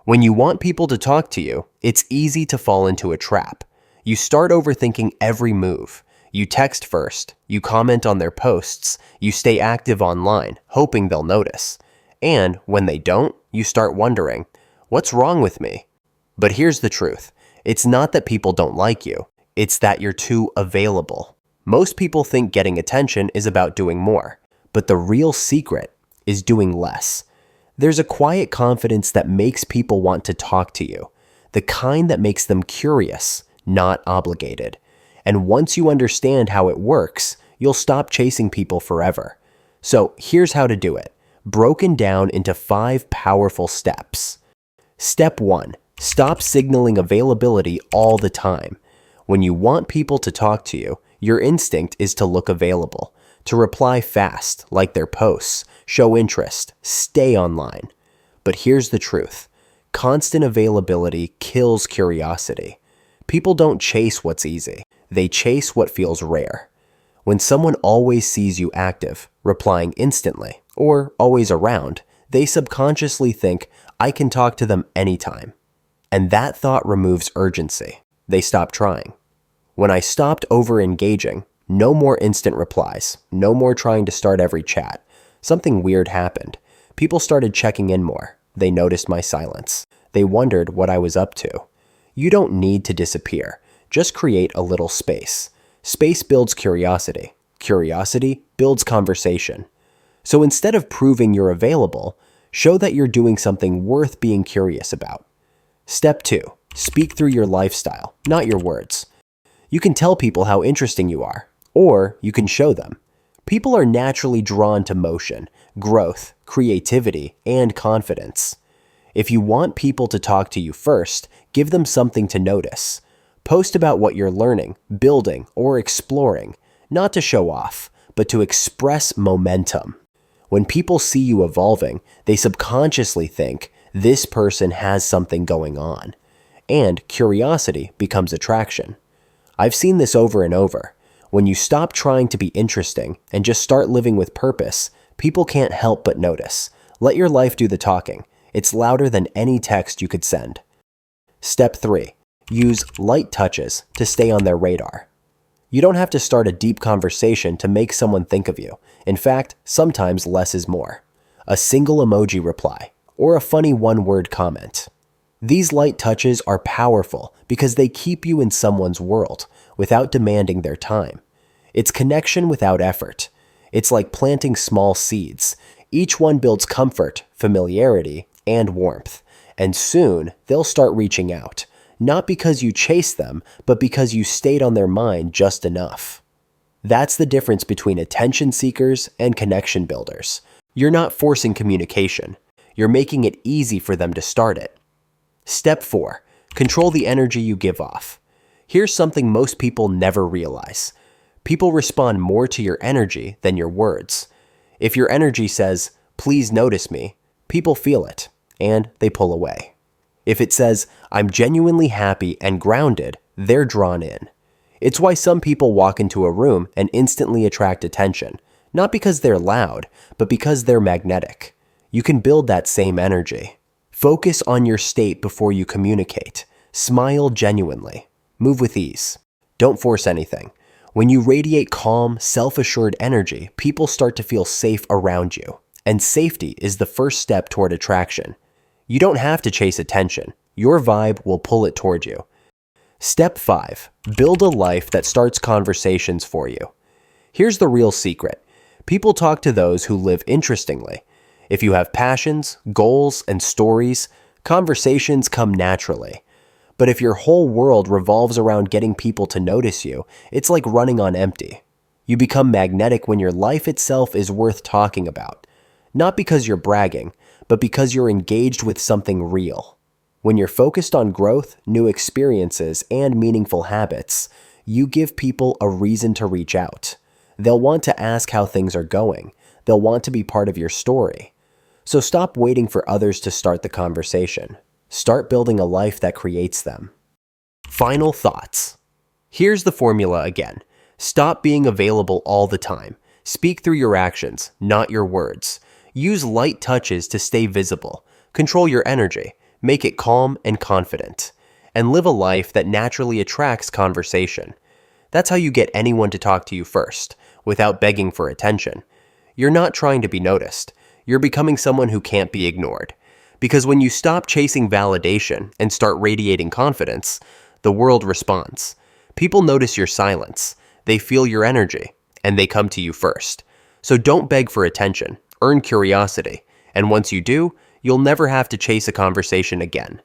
When you want people to talk to you, it's easy to fall into a trap. You start overthinking every move. You text first, you comment on their posts, you stay active online, hoping they'll notice. And when they don't, you start wondering, what's wrong with me? But here's the truth. It's not that people don't like you. It's that you're too available. Most people think getting attention is about doing more, but the real secret is doing less. There's a quiet confidence that makes people want to talk to you, the kind that makes them curious, not obligated. And once you understand how it works, you'll stop chasing people forever. So here's how to do it, broken down into 5 powerful steps. Step 1. Stop signaling availability all the time. When you want people to talk to you, your instinct is to look available, to reply fast, like their posts, show interest, stay online. But here's the truth. Constant availability kills curiosity. People don't chase what's easy. They chase what feels rare. When someone always sees you active, replying instantly, or always around, they subconsciously think, I can talk to them anytime. And that thought removes urgency. They stop trying. When I stopped over-engaging, no more instant replies, no more trying to start every chat, something weird happened. People started checking in more. They noticed my silence. They wondered what I was up to. You don't need to disappear. Just create a little space. Space builds curiosity. Curiosity builds conversation. So instead of proving you're available, show that you're doing something worth being curious about. Step 2. Speak through your lifestyle, not your words. You can tell people how interesting you are, or you can show them. People are naturally drawn to motion, growth, creativity, and confidence. If you want people to talk to you first, give them something to notice. Post about what you're learning, building, or exploring, not to show off, but to express momentum. When people see you evolving, they subconsciously think, this person has something going on. And curiosity becomes attraction. I've seen this over and over. When you stop trying to be interesting and just start living with purpose, people can't help but notice. Let your life do the talking. It's louder than any text you could send. Step 3. Use light touches to stay on their radar. You don't have to start a deep conversation to make someone think of you. In fact, sometimes less is more. A single emoji reply, or a funny one-word comment. These light touches are powerful because they keep you in someone's world without demanding their time. It's connection without effort. It's like planting small seeds. Each one builds comfort, familiarity, and warmth. And soon, they'll start reaching out. Not because you chased them, but because you stayed on their mind just enough. That's the difference between attention seekers and connection builders. You're not forcing communication. You're making it easy for them to start it. Step 4. Control the energy you give off. Here's something most people never realize. People respond more to your energy than your words. If your energy says, please notice me, people feel it, and they pull away. If it says, I'm genuinely happy and grounded, they're drawn in. It's why some people walk into a room and instantly attract attention, not because they're loud, but because they're magnetic. You can build that same energy. Focus on your state before you communicate. Smile genuinely. Move with ease. Don't force anything. When you radiate calm, self-assured energy, people start to feel safe around you. And safety is the first step toward attraction. You don't have to chase attention. Your vibe will pull it toward you. Step 5. Build a life that starts conversations for you. Here's the real secret. People talk to those who live interestingly. If you have passions, goals, and stories, conversations come naturally. But if your whole world revolves around getting people to notice you, it's like running on empty. You become magnetic when your life itself is worth talking about. Not because you're bragging, but because you're engaged with something real. When you're focused on growth, new experiences, and meaningful habits, you give people a reason to reach out. They'll want to ask how things are going. They'll want to be part of your story. So stop waiting for others to start the conversation. Start building a life that creates them. Final thoughts. Here's the formula again. Stop being available all the time. Speak through your actions, not your words. Use light touches to stay visible. Control your energy. Make it calm and confident, and live a life that naturally attracts conversation. That's how you get anyone to talk to you first, without begging for attention. You're not trying to be noticed. You're becoming someone who can't be ignored. Because when you stop chasing validation and start radiating confidence, the world responds. People notice your silence, they feel your energy, and they come to you first. So don't beg for attention, earn curiosity, and once you do, you'll never have to chase a conversation again.